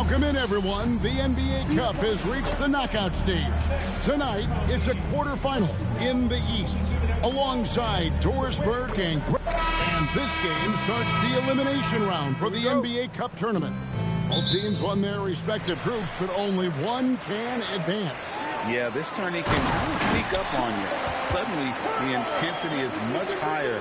Welcome in, everyone. The NBA Cup has reached the knockout stage. Tonight, it's a quarterfinal in the East, alongside Torsberg and this game starts the elimination round for the NBA Cup tournament. Both teams won their respective groups, but only one can advance. Yeah, this tourney can kind of sneak up on you. Suddenly, the intensity is much higher,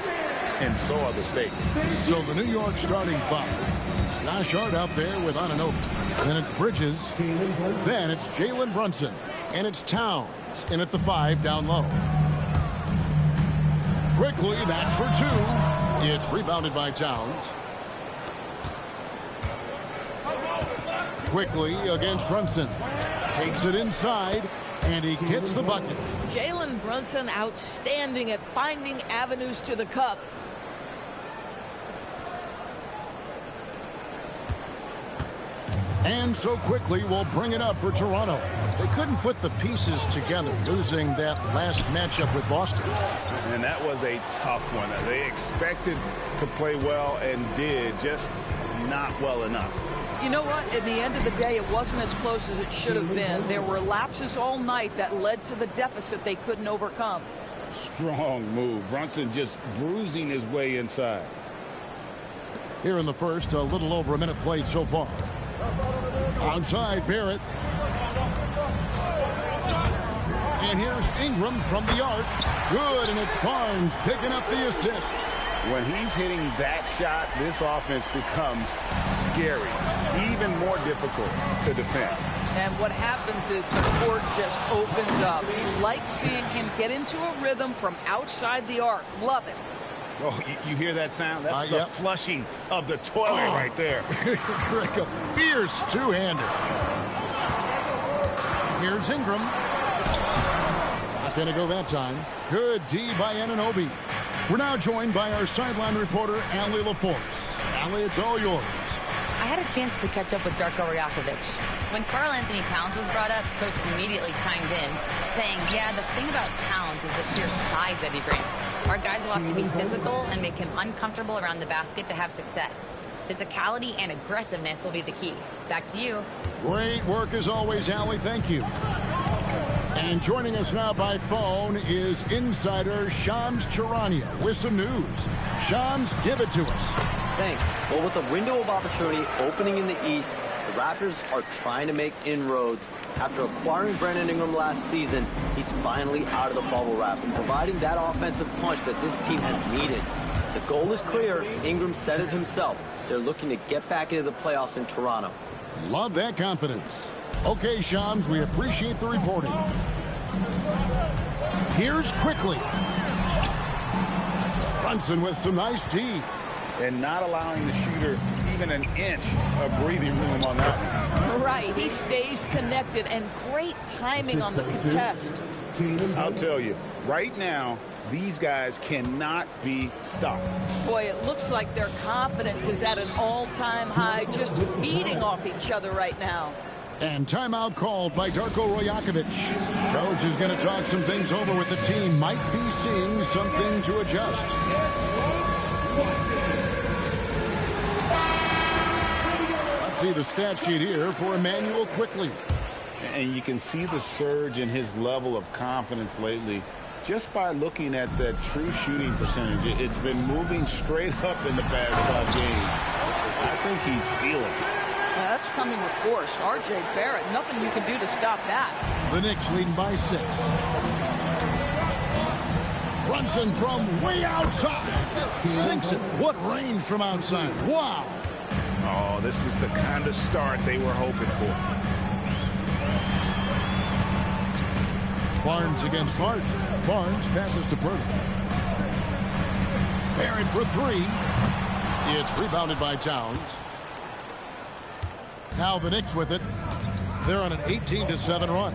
and so are the stakes. So the New York starting five. Nashard out there with Anunoby. Then it's Bridges. Then it's Jalen Brunson. And it's Towns in at the 5 down low. Quickly, that's for 2. It's rebounded by Towns. Quickly against Brunson. Takes it inside, and he gets the bucket. Jalen Brunson outstanding at finding avenues to the cup. And so quickly we'll bring it up for Toronto. They couldn't put the pieces together, losing that last matchup with Boston. And that was a tough one. They expected to play well and did, just not well enough. You know what? At the end of the day, it wasn't as close as it should have been. There were lapses all night that led to the deficit they couldn't overcome. Strong move. Brunson just bruising his way inside. Here in the first, a little over a minute played so far. Outside, Barrett. And here's Ingram from the arc. Good, and it's Barnes picking up the assist. When he's hitting that shot, this offense becomes scary, even more difficult to defend. And what happens is the court just opens up. You like seeing him get into a rhythm from outside the arc. Love it. Oh, you hear that sound? That's the flushing of the toilet right there. Like a fierce two-hander. Here's Ingram. Not going to go that time. Good D by Anunoby. We're now joined by our sideline reporter, Allie LaForce. Allie, it's all yours. I had a chance to catch up with Darko Rajakovic. When Karl Anthony Towns was brought up, Coach immediately chimed in, saying, yeah, the thing about Towns is the sheer size that he brings. Our guys will have to be physical and make him uncomfortable around the basket to have success. Physicality and aggressiveness will be the key. Back to you. Great work as always, Allie. Thank you. And joining us now by phone is insider Shams Charania with some news. Shams, give it to us. Thanks. Well, with a window of opportunity opening in the East, the Raptors are trying to make inroads. After acquiring Brandon Ingram last season, he's finally out of the bubble wrap and providing that offensive punch that this team has needed. The goal is clear. Ingram said it himself. They're looking to get back into the playoffs in Toronto. Love that confidence. Okay, Shams, we appreciate the reporting. Here's Quickly. Brunson with some nice D. And not allowing the shooter even an inch of breathing room on that one. Right. He stays connected, and great timing on the contest. I'll tell you, right now, these guys cannot be stopped. Boy, it looks like their confidence is at an all-time high, just feeding off each other right now. And timeout called by Darko Rajakovic. Coach is going to talk some things over with the team. Might be seeing something to adjust. Let's see the stat sheet here for Emmanuel Quickly. And you can see the surge in his level of confidence lately just by looking at that true shooting percentage. It's been moving straight up in the past 5 games. I think he's feeling it. That's coming with force. R.J. Barrett, nothing you can do to stop that. The Knicks leading by 6. Brunson from way outside. Sinks it. What range from outside. Wow. Oh, this is the kind of start they were hoping for. Barnes against Hart. Barnes passes to Burton. Barrett for 3. It's rebounded by Towns. Now the Knicks with it. They're on an 18-7 run.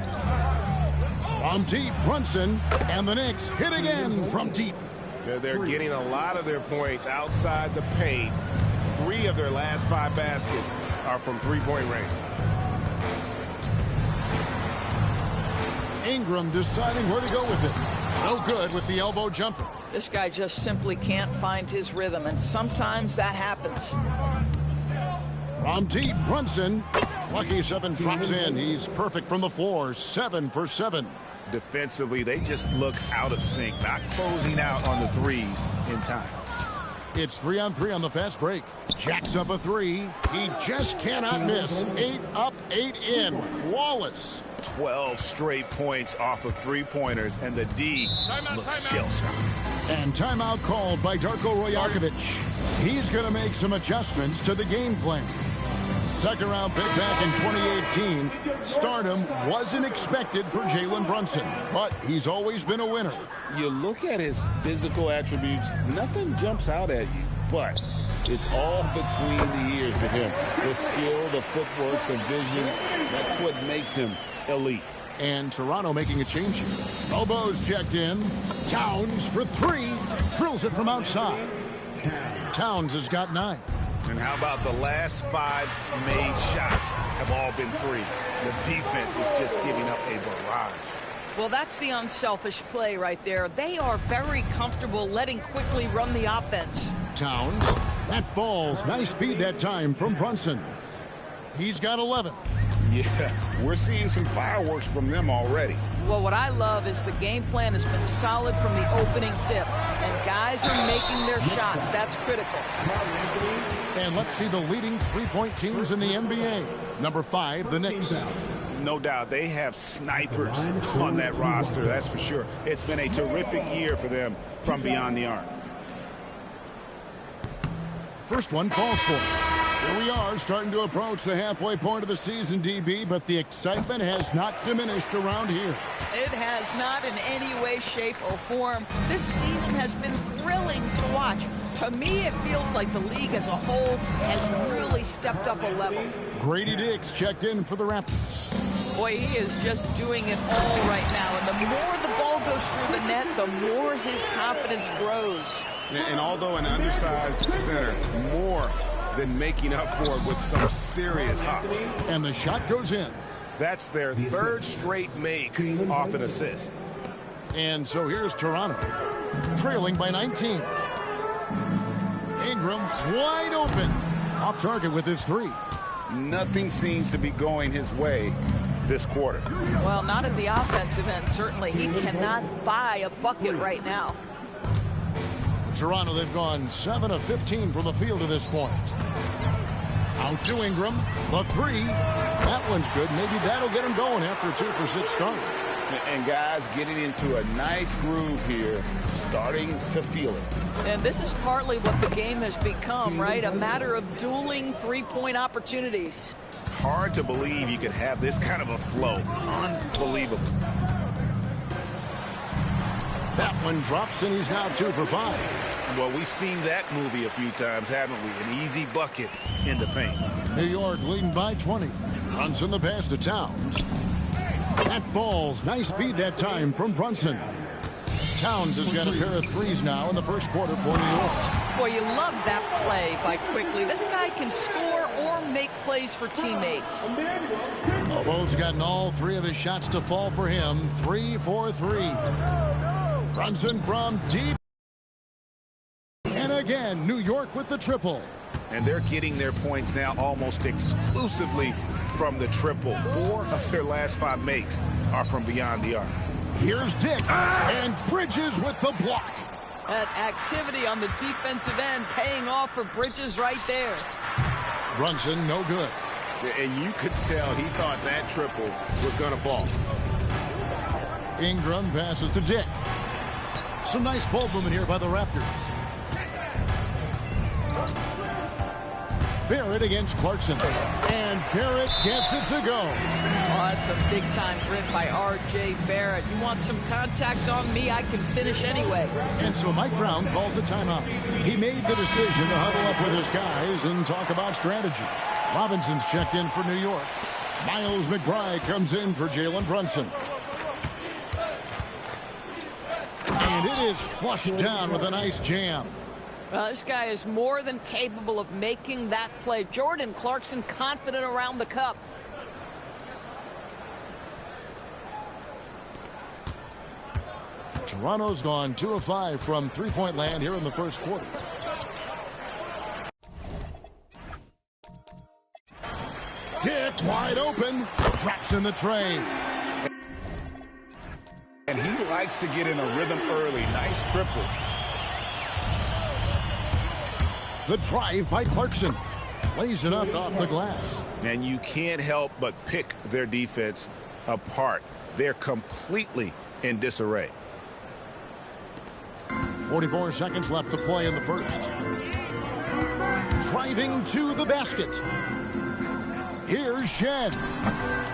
From deep, Brunson, and the Knicks hit again from deep. They're getting a lot of their points outside the paint. 3 of their last 5 baskets are from three-point range. Ingram deciding where to go with it. No good with the elbow jumper. This guy just simply can't find his rhythm, and sometimes that happens. From deep, Brunson, Lucky 7 drops in. He's perfect from the floor. 7 for 7. Defensively, they just look out of sync, not closing out on the threes in time. It's 3-on-3 on the fast break. Jacks up a 3. He just cannot miss. 8 up, 8 in. Flawless. 12 straight points off of three-pointers, and the D looks shell-shocked. And timeout called by Darko Rajakovic. He's going to make some adjustments to the game plan. Second round pick back in 2018. Stardom wasn't expected for Jalen Brunson, but he's always been a winner. You look at his physical attributes, nothing jumps out at you, but it's all between the ears with him. The skill, the footwork, the vision, that's what makes him elite. And Toronto making a change here. Elbows checked in. Towns for 3. Drills it from outside. Towns has got 9. And how about the last 5 made shots have all been threes? The defense is just giving up a barrage. Well, that's the unselfish play right there. They are very comfortable letting quickly run the offense. Towns. That falls. Nice feed that time from Brunson. He's got 11. Yeah, we're seeing some fireworks from them already. Well, what I love is the game plan has been solid from the opening tip. And guys are making their shots. That's critical. And let's see the leading three-point teams in the NBA. Number 5, the Knicks. No doubt they have snipers on that roster, that's for sure. It's been a terrific year for them from beyond the arc. First one falls for it. Here we are, starting to approach the halfway point of the season, DB, but the excitement has not diminished around here. It has not in any way, shape, or form. This season has been thrilling to watch. To me, it feels like the league as a whole has really stepped up a level. Grady Dix checked in for the Raptors. Boy, he is just doing it all right now. And the more the ball goes through the net, the more his confidence grows. And although an undersized center, more than making up for it with some serious hops. And the shot goes in. That's their 3rd straight make off an assist. And so here's Toronto, trailing by 19. Ingram wide open. Off target with his 3. Nothing seems to be going his way this quarter. Well, not at the offensive end, certainly. He cannot buy a bucket right now. Toronto, they've gone 7 of 15 from the field to this point. Out to Ingram. The 3. That one's good. Maybe that'll get him going after a 2 for 6 start. And guys getting into a nice groove here, starting to feel it. And this is partly what the game has become, right? A matter of dueling three-point opportunities. Hard to believe you could have this kind of a flow. Unbelievable. That one drops, and he's now 2 for 5. Well, we've seen that movie a few times, haven't we? An easy bucket in the paint. New York leading by 20. Brunson the pass to Towns. That falls. Nice feed that time from Brunson. Towns has got a pair of 3s now in the first quarter for New York. Boy, you love that play by Quickly. This guy can score or make plays for teammates. Lobo's gotten all 3 of his shots to fall for him. 3 for 3. Brunson from deep. And again, New York with the triple. And they're getting their points now almost exclusively from the triple. 4 of their last 5 makes are from beyond the arc. Here's Dick. And Bridges with the block. That activity on the defensive end paying off for Bridges right there. Brunson, no good. And you could tell he thought that triple was going to fall. Ingram passes to Dick. Some nice ball movement here by the Raptors. Barrett against Clarkson. And Barrett gets it to go. Awesome big-time grit by R.J. Barrett. You want some contact on me, I can finish anyway. And so Mike Brown calls a timeout. He made the decision to huddle up with his guys and talk about strategy. Robinson's checked in for New York. Miles McBride comes in for Jalen Brunson. And it is flushed down with a nice jam. Well, this guy is more than capable of making that play. Jordan Clarkson confident around the cup. Toronto's gone 2 of 5 from three-point land here in the first quarter. Dick wide open. Drops in the tray. And he likes to get in a rhythm early. Nice triple. The drive by Clarkson. Lays it up off the glass. And you can't help but pick their defense apart. They're completely in disarray. 44 seconds left to play in the first. Driving to the basket. Here's Shen.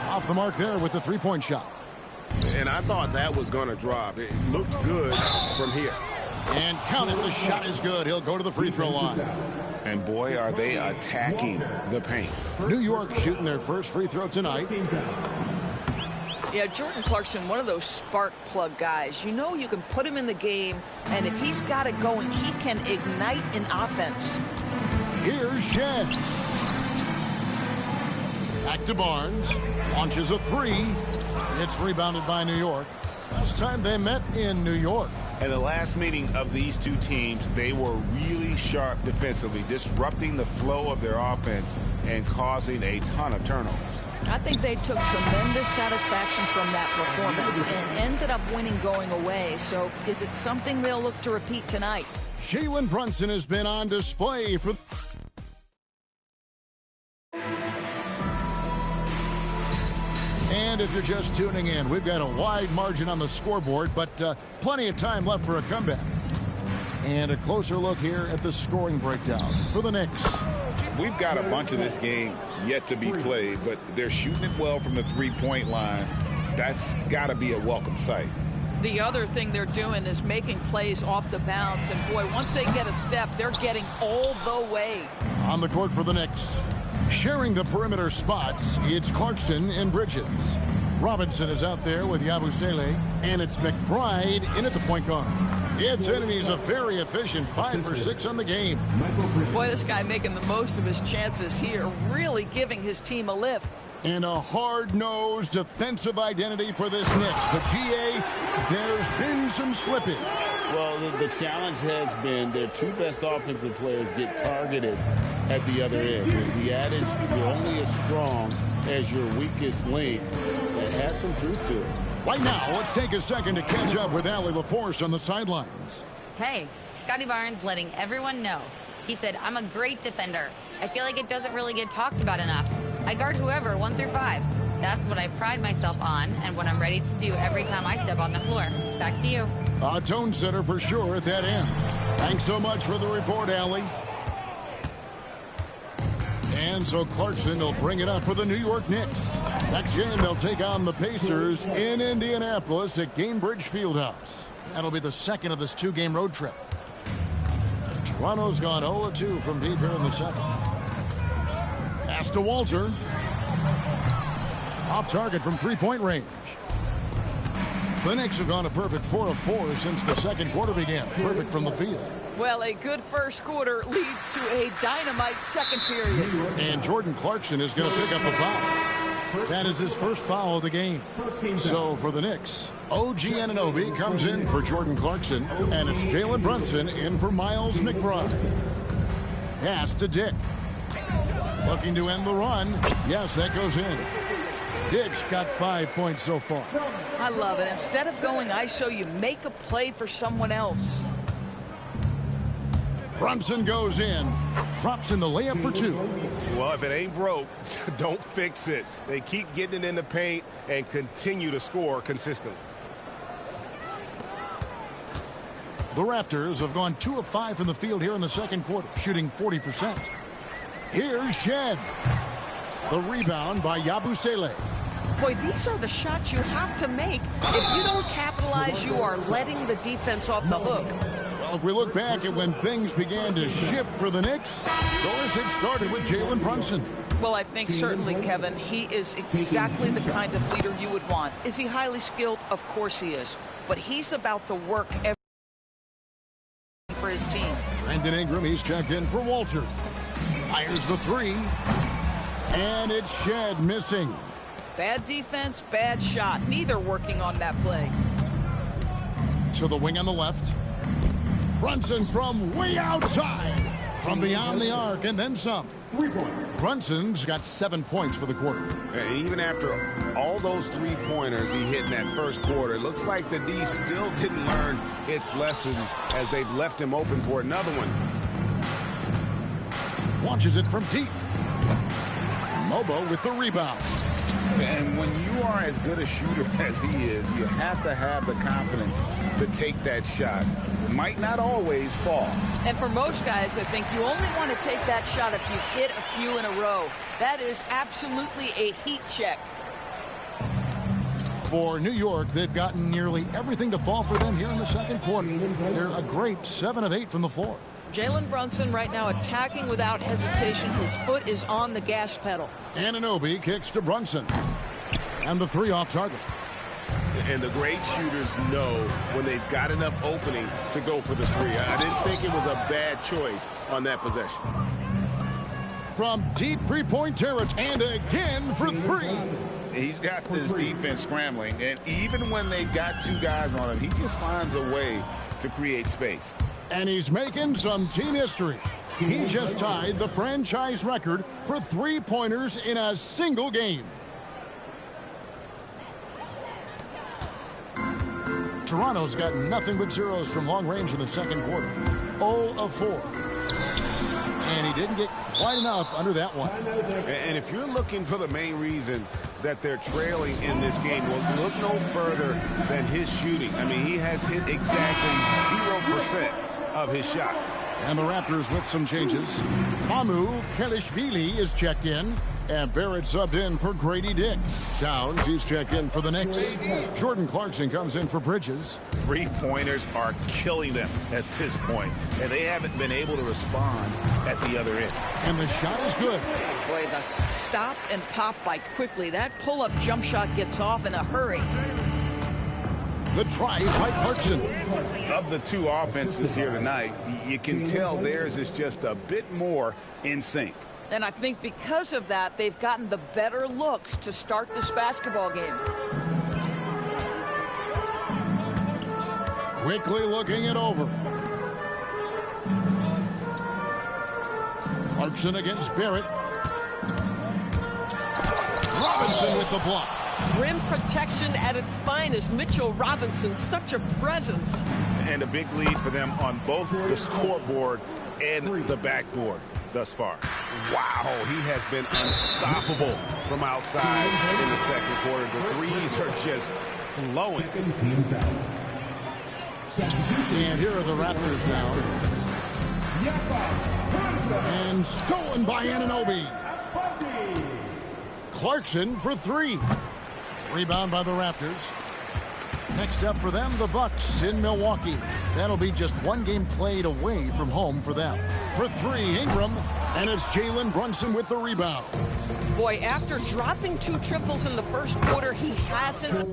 Off the mark there with the three-point shot. And I thought that was going to drop. It looked good from here. And count it, the shot is good. He'll go to the free throw line. And boy, are they attacking the paint. New York shooting their first free throw tonight. Yeah, Jordan Clarkson, one of those spark plug guys. You know you can put him in the game, and if he's got it going, he can ignite an offense. Here's Shen. Back to Barnes. Launches a three. It's rebounded by New York. Last time they met in New York. In the last meeting of these two teams, they were really sharp defensively, disrupting the flow of their offense and causing a ton of turnovers. I think they took tremendous satisfaction from that performance and ended up winning going away. So is it something they'll look to repeat tonight? Jalen Brunson has been on display for... And if you're just tuning in, we've got a wide margin on the scoreboard, but plenty of time left for a comeback. And a closer look here at the scoring breakdown for the Knicks. We've got a bunch of this game yet to be played, but they're shooting it well from the three-point line. That's got to be a welcome sight. The other thing they're doing is making plays off the bounce, and boy, once they get a step, they're getting all the way. On the court for the Knicks, sharing the perimeter spots, it's Clarkson and Bridges. Robinson is out there with Yabusele, and it's McBride in at the point guard. It's in, and he's a very efficient 5 for 6 on the game. Boy, this guy making the most of his chances here, really giving his team a lift. And a hard-nosed defensive identity for this Knicks. The GA, there's been some slippage. Well, the challenge has been their two best offensive players get targeted at the other end. The adage, you're only as strong as your weakest link, it has some truth to it. Right now, let's take a second to catch up with Allie LaForce on the sidelines. Hey, Scotty Barnes letting everyone know. He said, I'm a great defender. I feel like it doesn't really get talked about enough. I guard whoever, 1 through 5. That's what I pride myself on and what I'm ready to do every time I step on the floor. Back to you. A tone setter for sure at that end. Thanks so much for the report, Allie. And so Clarkson will bring it up for the New York Knicks. Next game, they'll take on the Pacers in Indianapolis at Gainbridge Fieldhouse. That'll be the second of this 2-game road trip. Toronto's gone 0-2 from deep here in the second. Pass to Walter. Off target from three-point range. The Knicks have gone a perfect 4 of 4 since the second quarter began. Perfect from the field. Well, a good first quarter leads to a dynamite second period. And Jordan Clarkson is going to pick up a foul. That is his first foul of the game. So for the Knicks, OG Anunoby comes in for Jordan Clarkson, and it's Jalen Brunson in for Miles McBride. Pass to Dick. Looking to end the run. Yes, that goes in. Dick's got 5 points so far. I love it. Instead of going ISO, you make a play for someone else. Brunson goes in. Drops in the layup for 2. Well, if it ain't broke, don't fix it. They keep getting it in the paint and continue to score consistently. The Raptors have gone 2 of 5 from the field here in the second quarter, shooting 40%. Here's Shen. The rebound by Yabusele. Boy, these are the shots you have to make. If you don't capitalize, you are letting the defense off the hook. Well, if we look back at when things began to shift for the Knicks, Doris, it started with Jalen Brunson. Well, I think certainly, Kevin, he is exactly the kind of leader you would want. Is he highly skilled? Of course he is. But he's about the work for his team. Brandon Ingram, he's checked in for Walter. Fires the 3. And it's Shed missing. Bad defense, bad shot. Neither working on that play. To the wing on the left. Brunson from way outside. From beyond the arc and then some. Brunson's got 7 points for the quarter. And even after all those three-pointers he hit in that first quarter, it looks like the D still didn't learn its lesson as they've left him open for another one. Launches it from deep. Mobo with the rebound. And when you are as good a shooter as he is, you have to have the confidence to take that shot. It might not always fall. And for most guys, I think you only want to take that shot if you've hit a few in a row. That is absolutely a heat check. For New York, they've gotten nearly everything to fall for them here in the second quarter. They're a great 7 of 8 from the floor. Jalen Brunson right now attacking without hesitation. His foot is on the gas pedal. Anunoby kicks to Brunson. And the three off target. And the great shooters know when they've got enough opening to go for the three. I didn't think it was a bad choice on that possession. From deep three-point territory, and again for three. He's got this defense scrambling, and even when they've got two guys on him, he just finds a way to create space. And he's making some team history. He just tied the franchise record for three-pointers in a single game. Toronto's got nothing but zeros from long range in the second quarter. 0 of 4. And he didn't get quite enough under that one. And if you're looking for the main reason that they're trailing in this game, well, look no further than his shooting. I mean, he has hit exactly 0% of his shots. And the Raptors with some changes. Hamu Kelishvili is checked in. And Barrett subbed in for Grady Dick. Towns, he's checked in for the Knicks. Jordan Clarkson comes in for Bridges. Three-pointers are killing them at this point, and they haven't been able to respond at the other end. And the shot is good. Boy, the stop and pop by quickly. That pull-up jump shot gets off in a hurry. The try by Clarkson. Of the two offenses here tonight, you can tell theirs is just a bit more in sync. And I think because of that, they've gotten the better looks to start this basketball game. Quickly looking it over. Clarkson against Barrett. Robinson with the block. Rim protection at its finest. Mitchell Robinson, such a presence. And a big lead for them on both the scoreboard and the backboard thus far. Wow, he has been unstoppable from outside in the second quarter. The threes are just flowing. And here are the Raptors now. And stolen by Anunoby. Clarkson for three. Rebound by the Raptors. Next up for them, the Bucks in Milwaukee. That'll be just one game played away from home for them. For three, Ingram, and it's Jalen Brunson with the rebound. Boy, after dropping 2 triples in the first quarter, he hasn't.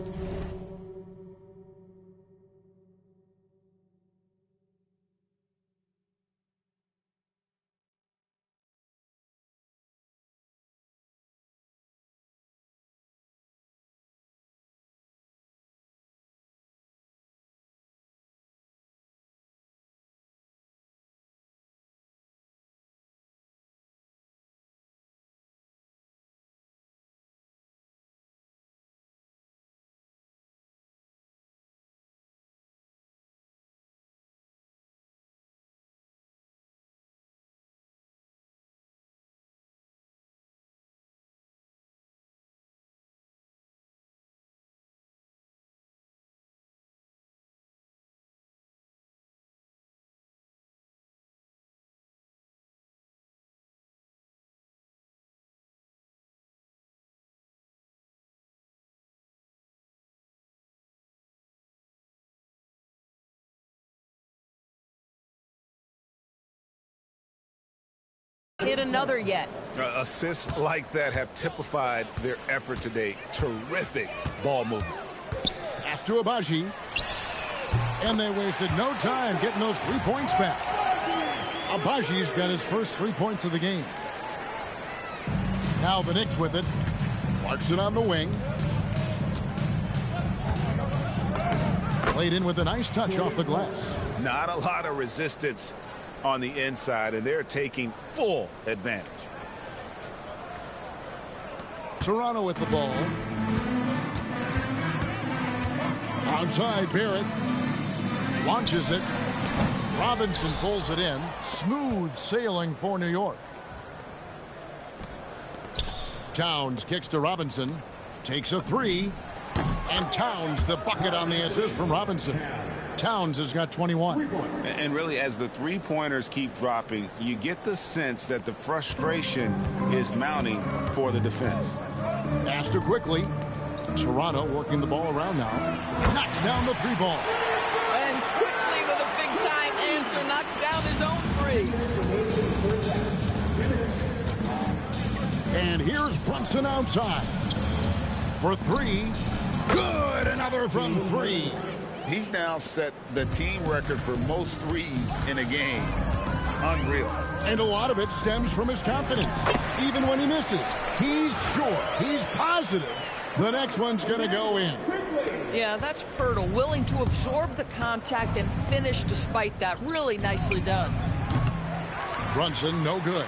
Hit another yet. Assists like that have typified their effort today. Terrific ball movement. Pass to Abaji. And they wasted no time getting those 3 points back. Abaji's got his first 3 points of the game. Now the Knicks with it. Clarkson on the wing. Played in with a nice touch off the glass. Not a lot of resistance on the inside, and they're taking full advantage. Toronto with the ball. Outside, Barrett launches it. Robinson pulls it in. Smooth sailing for New York. Towns kicks to Robinson. Takes a three. And Towns the bucket on the assist from Robinson. Towns has got 21. And really, as the three-pointers keep dropping, you get the sense that the frustration is mounting for the defense. Faster quickly. Toronto working the ball around now. Knocks down the three ball. And quickly with a big-time answer, knocks down his own three. And here's Brunson outside. For three. Good! Another from three. He's now set the team record for most threes in a game. Unreal. And a lot of it stems from his confidence. Even when he misses, he's sure, he's positive the next one's going to go in. Yeah, that's Pirtle, willing to absorb the contact and finish despite that. Really nicely done. Brunson, no good.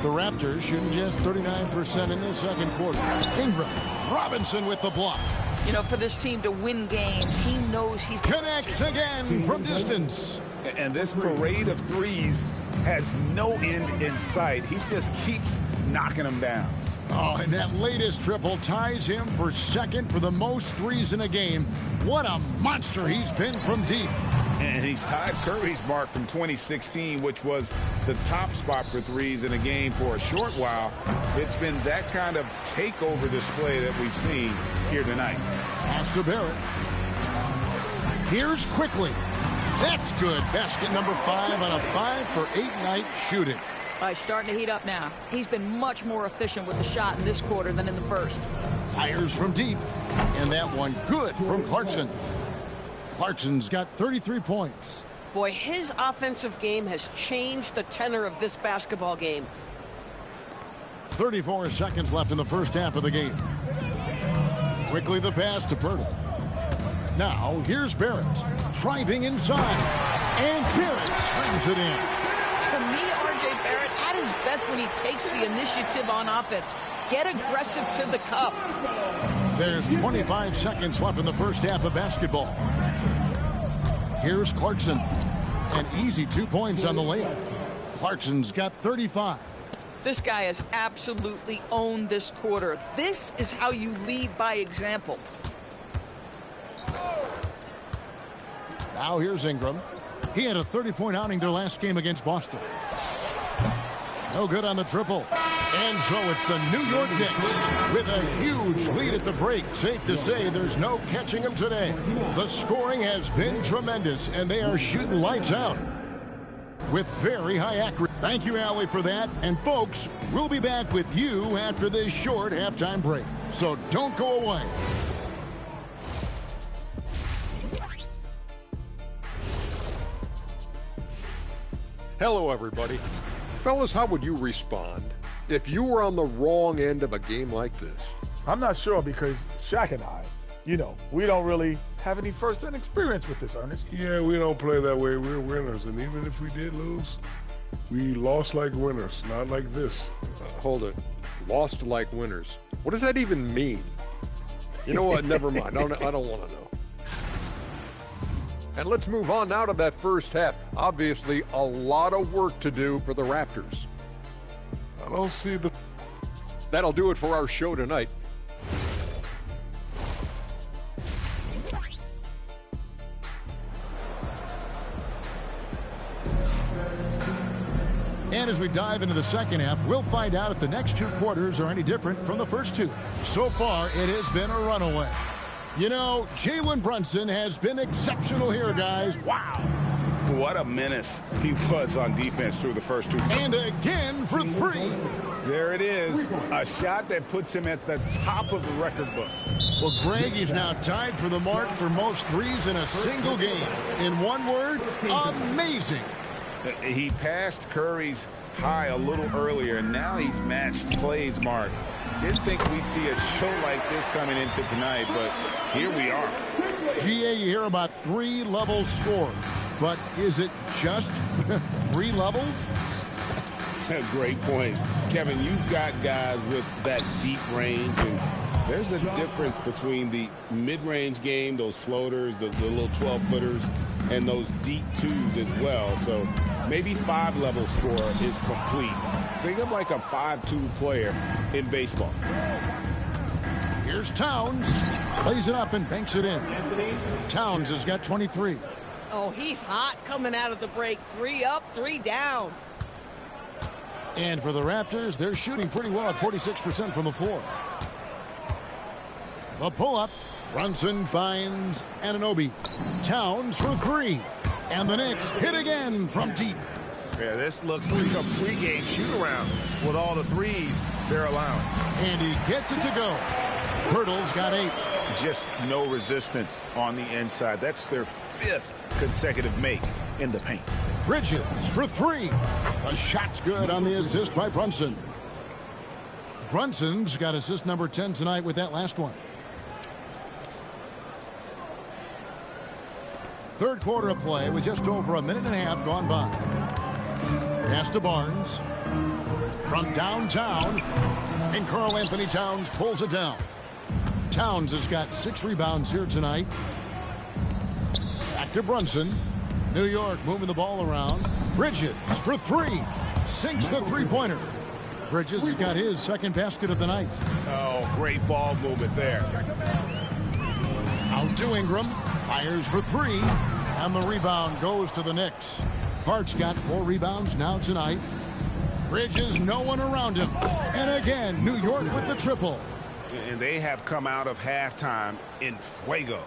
The Raptors shooting just 39% in the second quarter. Ingram, Robinson with the block. You know, for this team to win games, he knows he's... Connects again from distance. And this parade of threes has no end in sight. He just keeps knocking them down. Oh, and that latest triple ties him for second for the most threes in a game. What a monster he's been from deep. And he's tied Curry's mark from 2016, which was the top spot for threes in a game for a short while. It's been that kind of takeover display that we've seen here tonight. Pass to Barrett. Here's quickly. That's good. Basket number 5 on a 5-for-8 night shooting. He's starting to heat up now. He's been much more efficient with the shot in this quarter than in the first. Fires from deep. And that one good from Clarkson. Clarkson's got 33 points. Boy, his offensive game has changed the tenor of this basketball game. 34 seconds left in the first half of the game. Quickly the pass to Pirtle. Now here's Barrett. Driving inside. And Barrett slams it in. To me, R.J. Barrett at his best when he takes the initiative on offense. Get aggressive to the cup. There's 25 seconds left in the first half of basketball. Here's Clarkson. An easy 2 points on the layup. Clarkson's got 35. This guy has absolutely owned this quarter. This is how you lead by example. Now here's Ingram. He had a 30-point outing their last game against Boston. No good on the triple. And so it's the New York Knicks with a huge lead at the break. Safe to say there's no catching them today. The scoring has been tremendous, and they are shooting lights out with very high accuracy. Thank you, Allie, for that. And folks, we'll be back with you after this short halftime break. So don't go away. Hello, everybody. Fellas, how would you respond if you were on the wrong end of a game like this? I'm not sure because Shaq and I, we don't really have any first-hand experience with this, Ernest. Yeah, we don't play that way. We're winners. And even if we did lose, we lost like winners, not like this. Hold it. Lost like winners. What does that even mean? You know what? Never mind. I don't want to know. And let's move on now to that first half. Obviously, a lot of work to do for the Raptors. I don't see the... That'll do it for our show tonight. And as we dive into the second half, we'll find out if the next two quarters are any different from the first two. So far, it has been a runaway. You know, Jalen Brunson has been exceptional here, guys. Wow. What a menace he was on defense through the first two. And again for three. There it is. A shot that puts him at the top of the record book. Well, Greg, he's now tied for the mark for most threes in a single game. In one word, amazing. He passed Curry's high a little earlier, and now he's matched Clay's mark. Didn't think we'd see a show like this coming into tonight, but here we are. GA, you hear about three-level scores, but is it just 3 levels? Great point. Kevin, you've got guys with that deep range, and there's a difference between the mid-range game, those floaters, the little 12-footers, and those deep twos as well. So maybe 5-level score is complete. Think of like a 5-2 player in baseball. Here's Towns. Lays it up and banks it in. Towns has got 23. Oh, he's hot coming out of the break. 3 up, 3 down. And for the Raptors, they're shooting pretty well at 46% from the floor. The pull-up. Brunson finds Anunoby. Towns for 3. And the Knicks hit again from deep. Yeah, this looks like a pregame shoot-around with all the threes they're allowing. And he gets it to go. Pirtle's got 8. Just no resistance on the inside. That's their 5th consecutive make in the paint. Bridges for 3. The shot's good on the assist by Brunson. Brunson's got assist number 10 tonight with that last one. Third quarter of play with just over a minute and a half gone by. Pass to Barnes. From downtown. And Karl Anthony Towns pulls it down. Towns has got 6 rebounds here tonight. Back to Brunson. New York moving the ball around. Bridges for 3. Sinks the three-pointer. Bridges has got his second basket of the night. Oh, great ball movement there. Out to Ingram. Fires for 3. And the rebound goes to the Knicks. Hart's got 4 rebounds now tonight. Bridges, no one around him. And again, New York with the triple. And they have come out of halftime in fuego.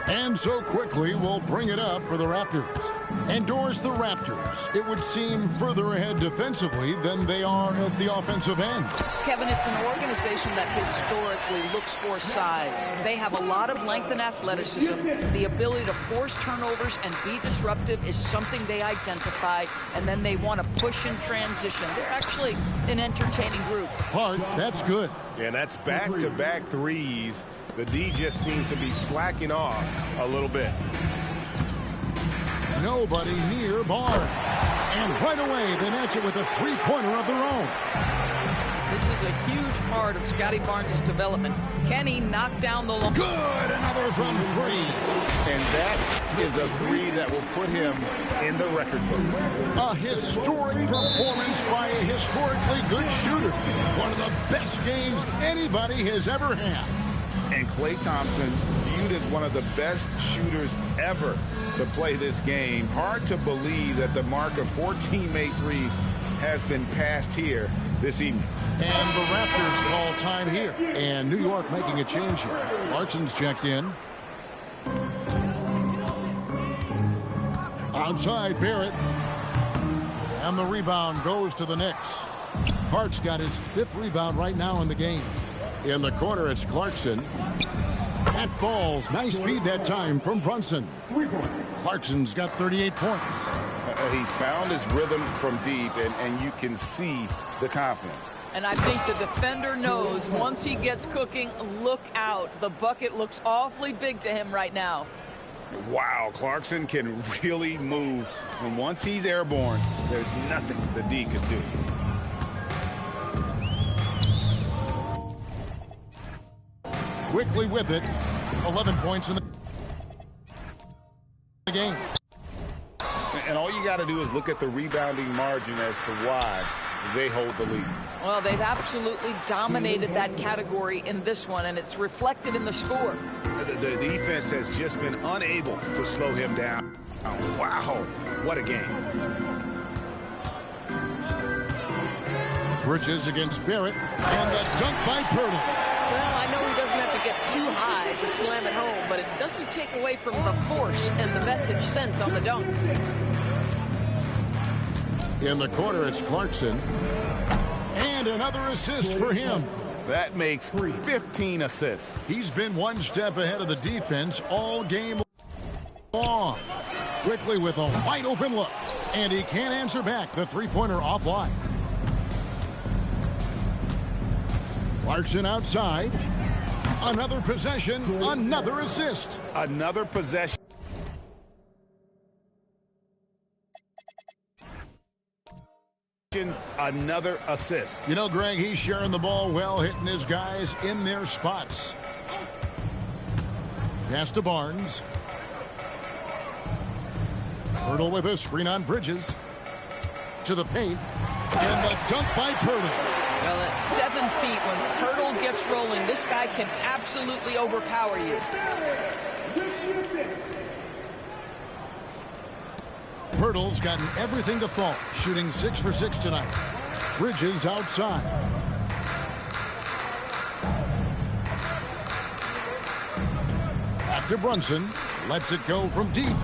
And so quickly, we'll bring it up for the Raptors. Endorse the Raptors. It would seem further ahead defensively than they are at the offensive end. Kevin, it's an organization that historically looks for size. They have a lot of length and athleticism. The ability to force turnovers and be disruptive is something they identify, and then they want to push in transition. They're actually an entertaining group. Hart, that's good. And that's back-to-back threes. The D just seems to be slacking off a little bit. Nobody near Barnes. And right away, they match it with a three-pointer of their own. This is a huge part of Scotty Barnes' development. Can he knock down the long? Good, another from 3. And that is a 3 that will put him in the record book. A historic performance by a historically good shooter. One of the best games anybody has ever had. And Klay Thompson, viewed as one of the best shooters ever to play this game. Hard to believe that the mark of 14 made threes has been passed here this evening. And the Raptors call time here. And New York making a change here. Clarkson's checked in. Outside Barrett. And the rebound goes to the Knicks. Hart's got his 5th rebound right now in the game. In the corner, it's Clarkson. That falls. Nice feed that time from Brunson. Clarkson's got 38 points. He's found his rhythm from deep, and you can see the confidence. And I think the defender knows once he gets cooking, look out. The bucket looks awfully big to him right now. Wow, Clarkson can really move. And once he's airborne, there's nothing the D can do. Quickly with it. 11 points in the game. And all you got to do is look at the rebounding margin as to why they hold the lead. Well, they've absolutely dominated that category in this one, and it's reflected in the score. The defense has just been unable to slow him down. Wow, what a game. Bridges against Barrett, and the dunk by Pirtle. Well, I know he doesn't have to get too high to slam it home, but it doesn't take away from the force and the message sent on the dunk. In the corner, it's Clarkson. And another assist for him. That makes 15 assists. He's been one step ahead of the defense all game long. Quickly with a wide open look. And he can't answer back. The three-pointer offline. Clarkson outside. Another possession. Another assist. Another possession. Another assist. You know, Greg, he's sharing the ball well, hitting his guys in their spots. Pass to Barnes. Pirtle with a screen on Bridges. To the paint. And the dunk by Pirtle. Well, at 7 feet, when Pirtle gets rolling, this guy can absolutely overpower you. Pirtle's gotten everything to fall, shooting 6 for 6 tonight. Bridges outside. Back to Brunson. Lets it go from deep.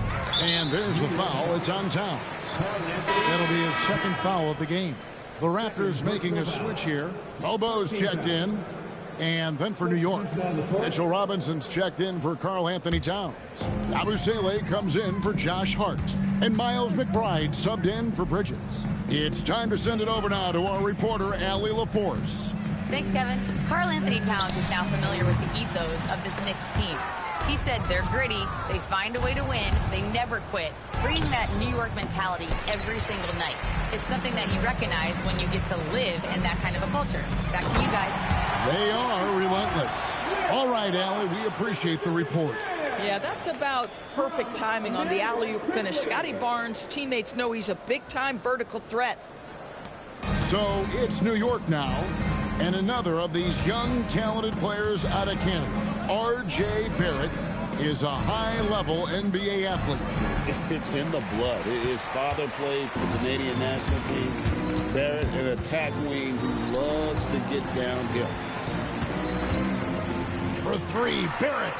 And there's the foul. It's on Towns. That'll be his second foul of the game. The Raptors making a switch here. Mobo's checked in. And then for New York, Mitchell Robinson's checked in for Karl Anthony Towns. Yabusele comes in for Josh Hart. And Miles McBride subbed in for Bridges. It's time to send it over now to our reporter, Allie LaForce. Thanks, Kevin. Karl Anthony Towns is now familiar with the ethos of this Knicks team. He said they're gritty, they find a way to win, they never quit, bringing that New York mentality every single night. It's something that you recognize when you get to live in that kind of a culture. Back to you guys. They are relentless. All right, Allie, we appreciate the report. Yeah, that's about perfect timing on the alley-oop finish. Scotty Barnes' teammates know he's a big-time vertical threat. So it's New York now, and another of these young, talented players out of Canada. R.J. Barrett is a high-level NBA athlete. It's in the blood. His father played for the Canadian national team. Barrett, an attack wing who loves to get downhill. For three, Barrett.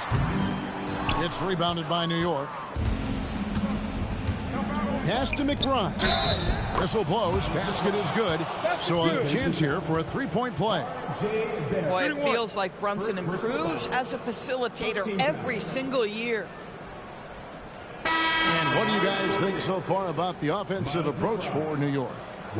It's rebounded by New York. Pass to McBride. Whistle blows. Basket is good. So a chance here for a three-point play. Boy, it feels like Brunson improves as a facilitator every single year. And what do you guys think so far about the offensive approach for New York?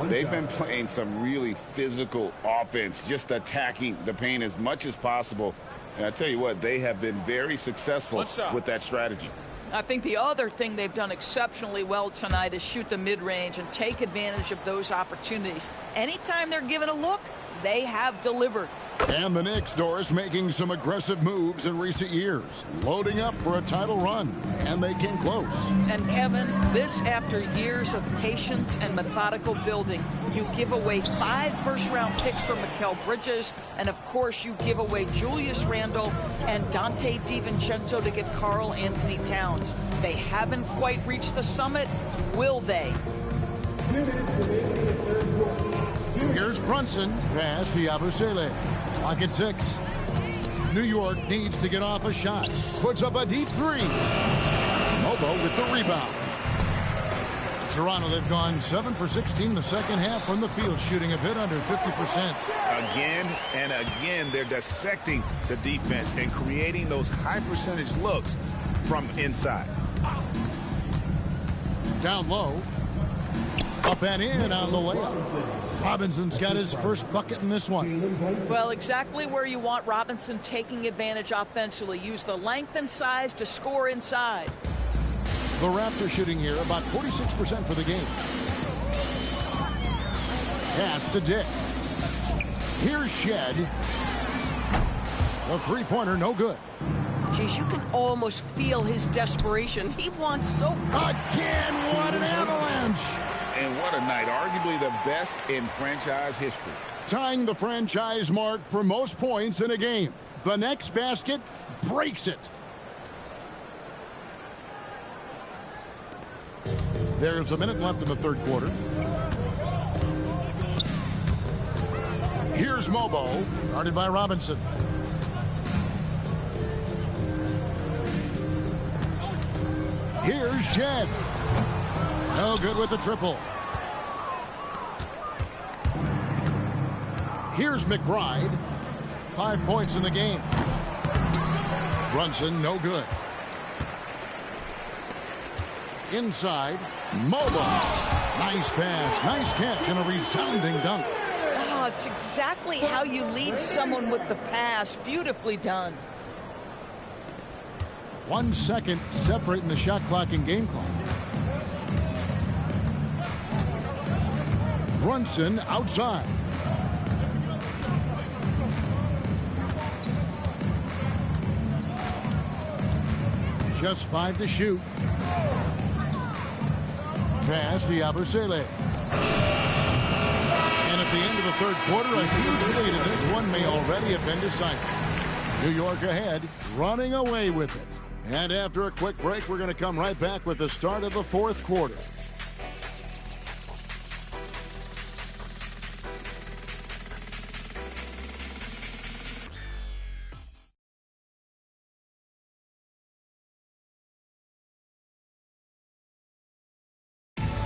They've been playing some really physical offense, just attacking the paint as much as possible. And I tell you what, they have been very successful with that strategy. I think the other thing they've done exceptionally well tonight is shoot the mid-range and take advantage of those opportunities. Anytime they're given a look, they have delivered. And the Knicks, Doris, making some aggressive moves in recent years, loading up for a title run, and they came close. And Kevin, this after years of patience and methodical building. You give away 5 first-round picks for Mikal Bridges, and of course you give away Julius Randle and Dante DiVincenzo to get Karl Anthony Towns. They haven't quite reached the summit, will they? Here's Brunson, pass to Yabusele. Clock at 6. New York needs to get off a shot. Puts up a deep three. Mobo with the rebound. Toronto, they've gone 7 for 16 the second half from the field, shooting a bit under 50%. Again and again, they're dissecting the defense and creating those high percentage looks from inside. Down low. Up and in on the layup. Robinson's got his first bucket in this one. Well, exactly where you want Robinson taking advantage offensively. Use the length and size to score inside. The Raptors shooting here about 46% for the game. Pass to Dick. Here's Shed. The three-pointer, no good. Geez, you can almost feel his desperation. He wants so bad. Again, what an avalanche. And what a night, arguably the best in franchise history. Tying the franchise mark for most points in a game. The next basket breaks it. There's a minute left in the third quarter. Here's Mobo, guarded by Robinson. Here's Shed. No good with the triple. Here's McBride. 5 points in the game. Brunson, no good. Inside, Mobo. Nice pass, nice catch, and a resounding dunk. Oh, it's exactly how you lead someone with the pass. Beautifully done. 1 second separating the shot clock and game clock. Brunson outside. Just 5 to shoot. Pass to Yabusele. And at the end of the third quarter, a huge lead, and this one may already have been decided. New York ahead, running away with it. And after a quick break, we're going to come right back with the start of the fourth quarter.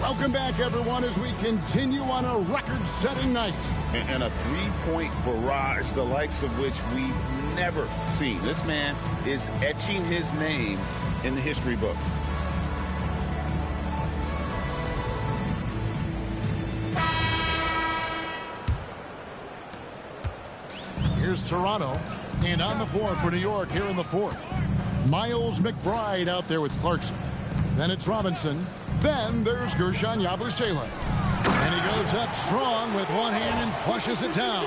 Welcome back, everyone, as we continue on a record-setting night. And a three-point barrage, the likes of which we've never seen. This man is etching his name in the history books. Here's Toronto, and on the floor for New York here in the fourth. Miles McBride out there with Clarkson. Then it's Robinson. Then there's Gershon Yabusele. And he goes up strong with one hand and flushes it down.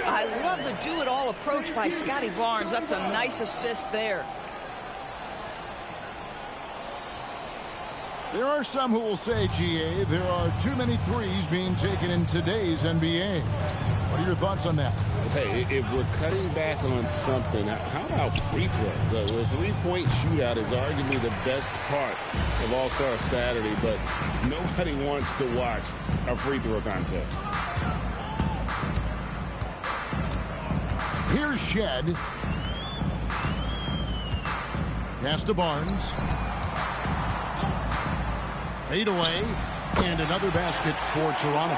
I love the do-it-all approach by Scotty Barnes. That's a nice assist there. There are some who will say, GA, there are too many threes being taken in today's NBA. What are your thoughts on that? Hey, if we're cutting back on something, how about free throws? The three-point shootout is arguably the best part of All-Star Saturday, but nobody wants to watch a free throw contest. Here's Shed. Pass to Barnes. Fade away. And another basket for Toronto.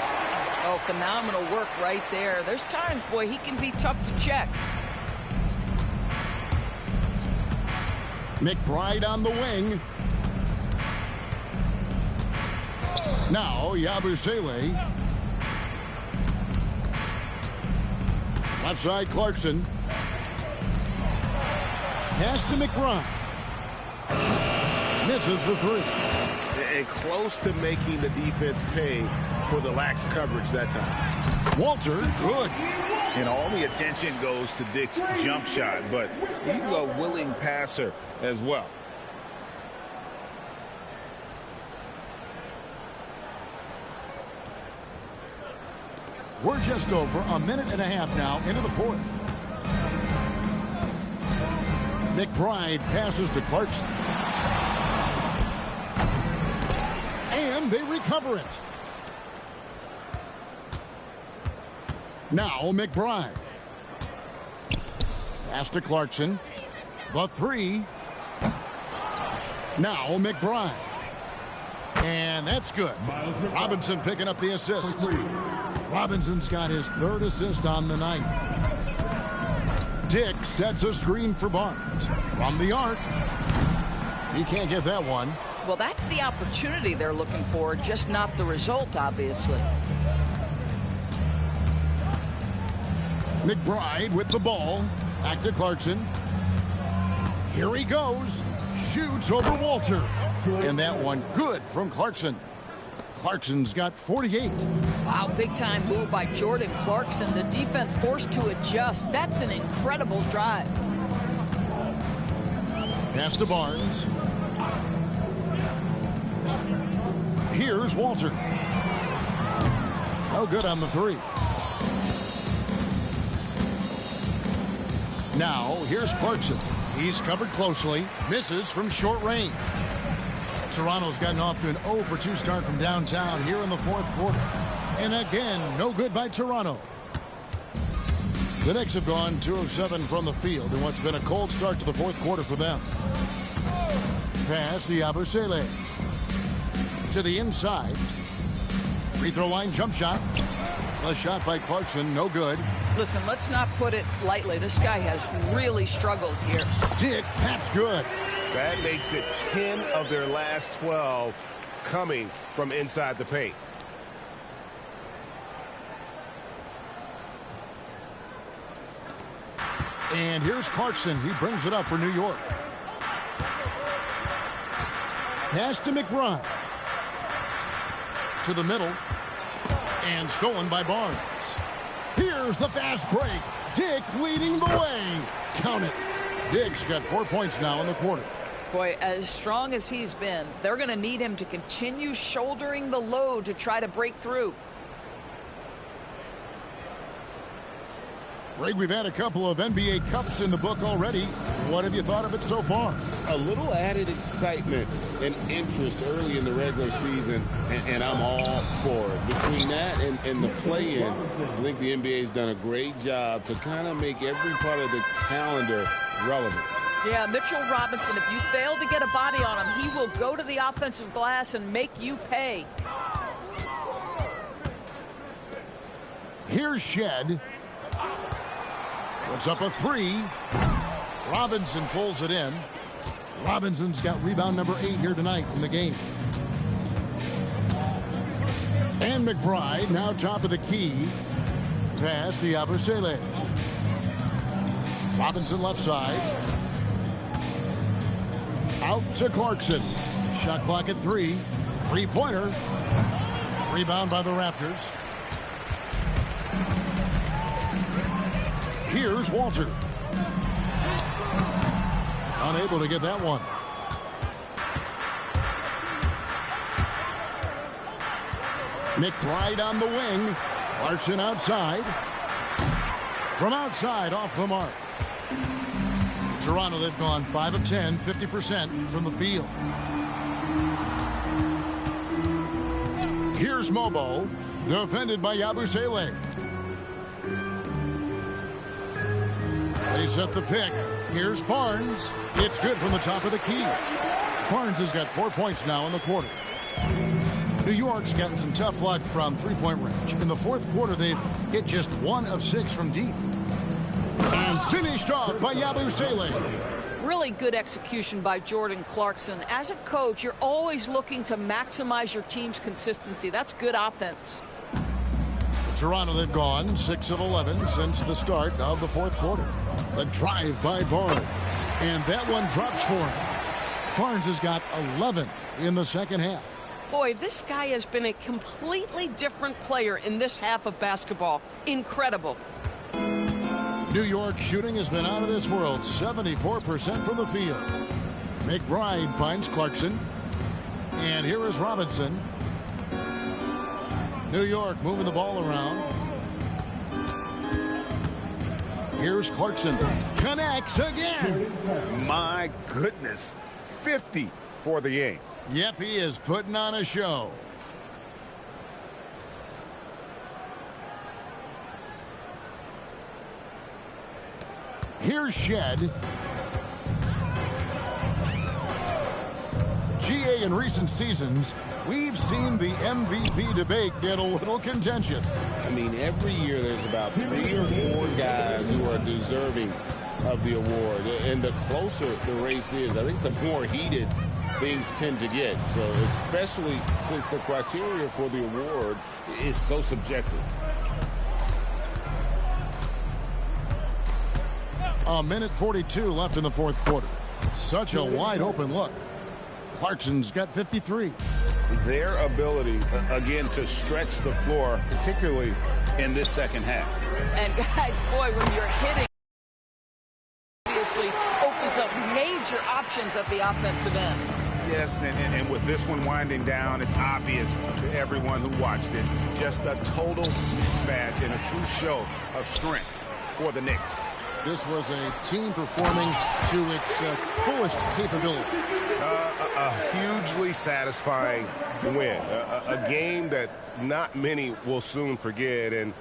Oh, phenomenal work right there. There's times, boy, he can be tough to check. McBride on the wing. Now Yabusele. Left side Clarkson. Pass to McBride. Misses the three. And close to making the defense pay for the lax coverage that time. Walter, good. And all the attention goes to Dick's jump shot, but he's a willing passer as well. We're just over a minute and a half now into the fourth. McBride passes to Clarkson. And they recover it. Now McBride. Pass to Clarkson. The three. Now McBride. And that's good. Robinson picking up the assist. Robinson's got his third assist on the night. Dick sets a screen for Barnes. From the arc. He can't get that one. Well, that's the opportunity they're looking for, just not the result, obviously. McBride with the ball. Back to Clarkson. Here he goes. Shoots over Walter. And that one good from Clarkson. Clarkson's got 48. Wow, big-time move by Jordan Clarkson. The defense forced to adjust. That's an incredible drive. Pass to Barnes. Here's Walter. No good on the three. Now, here's Clarkson. He's covered closely. Misses from short range. Toronto's gotten off to an 0 for 2 start from downtown here in the fourth quarter. And again, no good by Toronto. The Knicks have gone 2 of 7 from the field in what's been a cold start to the fourth quarter for them. Pass to Yabusele. To the inside. Free throw line jump shot. A shot by Clarkson, no good. Listen, let's not put it lightly. This guy has really struggled here. Dick, that's good. That makes it 10 of their last 12 coming from inside the paint. And here's Clarkson. He brings it up for New York. Pass to McBride. To the middle. And stolen by Barnes. Here's the fast break. Dick leading the way. Count it. Dick's got 4 points now in the quarter. Boy, as strong as he's been, they're going to need him to continue shouldering the load to try to break through. Greg, we've had a couple of NBA Cups in the book already. What have you thought of it so far? A little added excitement and interest early in the regular season, and I'm all for it. Between that and the play-in, I think the NBA's done a great job to kind of make every part of the calendar relevant. Yeah, Mitchell Robinson, if you fail to get a body on him, he will go to the offensive glass and make you pay. Here's Shed. Puts up a three. Robinson pulls it in. Robinson's got rebound number 8 here tonight in the game. And McBride now top of the key. Pass to Yabusele. Robinson left side. Out to Clarkson. Shot clock at 3. Three-pointer. Rebound by the Raptors. Here's Walter. Unable to get that one. McBride on the wing. Clarkson outside. From outside, off the mark. Toronto, they've gone 5 of 10, 50% from the field. Here's Mobo, defended by Yabusele. They set the pick. Here's Barnes. It's good from the top of the key. Barnes has got 4 points now in the quarter. New York's gotten some tough luck from three-point range. In the fourth quarter, they've hit just 1 of 6 from deep. And finished off by Yabusele. Really good execution by Jordan Clarkson. As a coach, you're always looking to maximize your team's consistency. That's good offense. Toronto, they've gone 6 of 11 since the start of the fourth quarter. The drive by Barnes. And that one drops for him. Barnes has got 11 in the second half. Boy, this guy has been a completely different player in this half of basketball. Incredible. New York shooting has been out of this world. 74% from the field. McBride finds Clarkson. And here is Robinson. New York moving the ball around. Here's Clarkson. Connects again. My goodness. 50 for the game. Yep, he is putting on a show. Here's Shed. GA in recent seasons, we've seen the MVP debate get a little contentious. I mean, every year there's about 3 or 4 guys who are deserving of the award. And the closer the race is, I think the more heated things tend to get. So especially since the criteria for the award is so subjective. A minute 42 left in the fourth quarter. Such a wide open look. Clarkson's got 53. Their ability, again, to stretch the floor, particularly in this second half. And guys, boy, when you're hitting, obviously opens up major options at the offensive end. Yes, and with this one winding down, it's obvious to everyone who watched it. Just a total mismatch and a true show of strength for the Knicks. This was a team performing to its fullest capability. A hugely satisfying win. A game that not many will soon forget. And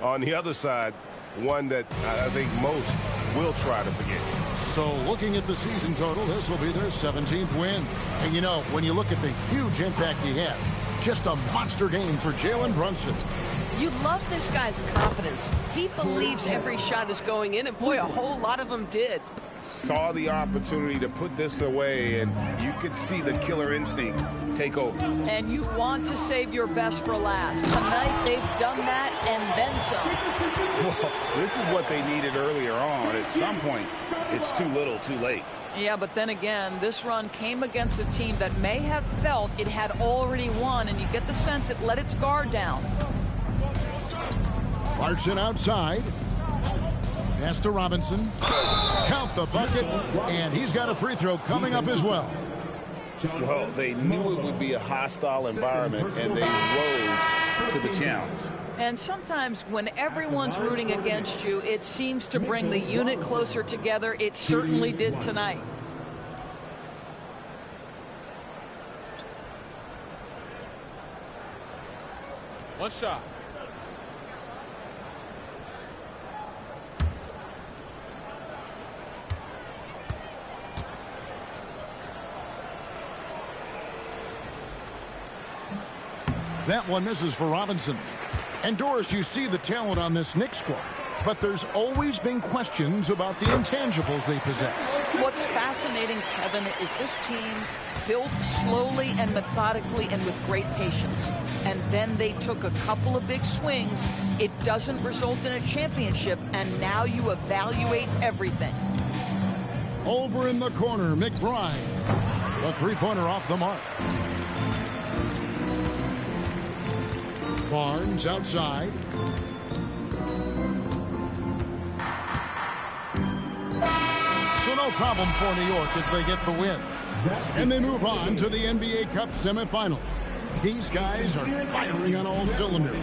on the other side, one that I think most will try to forget. So looking at the season total, this will be their 17th win. And you know, when you look at the huge impact he had, just a monster game for Jalen Brunson. You love this guy's confidence. He believes every shot is going in, and boy, a whole lot of them did. Saw the opportunity to put this away, and you could see the killer instinct take over. And you want to save your best for last. Tonight, they've done that and then some. Well, this is what they needed earlier on. At some point, it's too little, too late. Yeah, but then again, this run came against a team that may have felt it had already won, and you get the sense it let its guard down. Clarkson outside. Pass to Robinson. Count the bucket, and he's got a free throw coming up as well. Well, they knew it would be a hostile environment, and they rose to the challenge. And sometimes when everyone's rooting against you, it seems to bring the unit closer together. It certainly did tonight. One shot. That one misses for Robinson. And Doris, you see the talent on this Knicks squad, but there's always been questions about the intangibles they possess. What's fascinating, Kevin, is this team built slowly and methodically and with great patience. And then they took a couple of big swings. It doesn't result in a championship, and now you evaluate everything. Over in the corner, McBride. The three-pointer off the mark. Barnes outside. So no problem for New York as they get the win. And they move on to the NBA Cup semifinals. These guys are firing on all cylinders.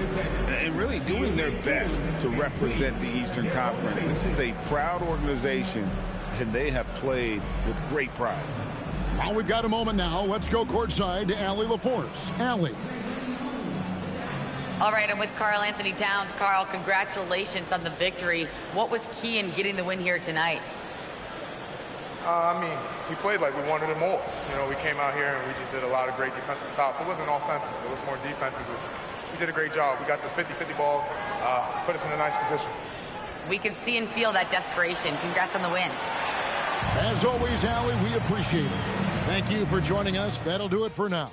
And really doing their best to represent the Eastern Conference. This is a proud organization, and they have played with great pride. Well, we've got a moment now. Let's go courtside to Allie LaForce. Allie. All right, I'm with Karl Anthony Towns. Karl, congratulations on the victory. What was key in getting the win here tonight? I mean, we played like we wanted it more. You know, we came out here and we just did a lot of great defensive stops. It wasn't offensive. It was more defensive. We did a great job. We got those 50-50 balls, put us in a nice position. We can see and feel that desperation. Congrats on the win. As always, Allie, we appreciate it. Thank you for joining us. That'll do it for now.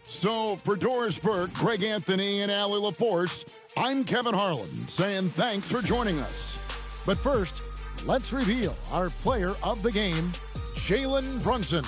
So, for Doris Burke, Greg Anthony, and Allie LaForce, I'm Kevin Harlan saying thanks for joining us. But first, let's reveal our player of the game, Jalen Brunson.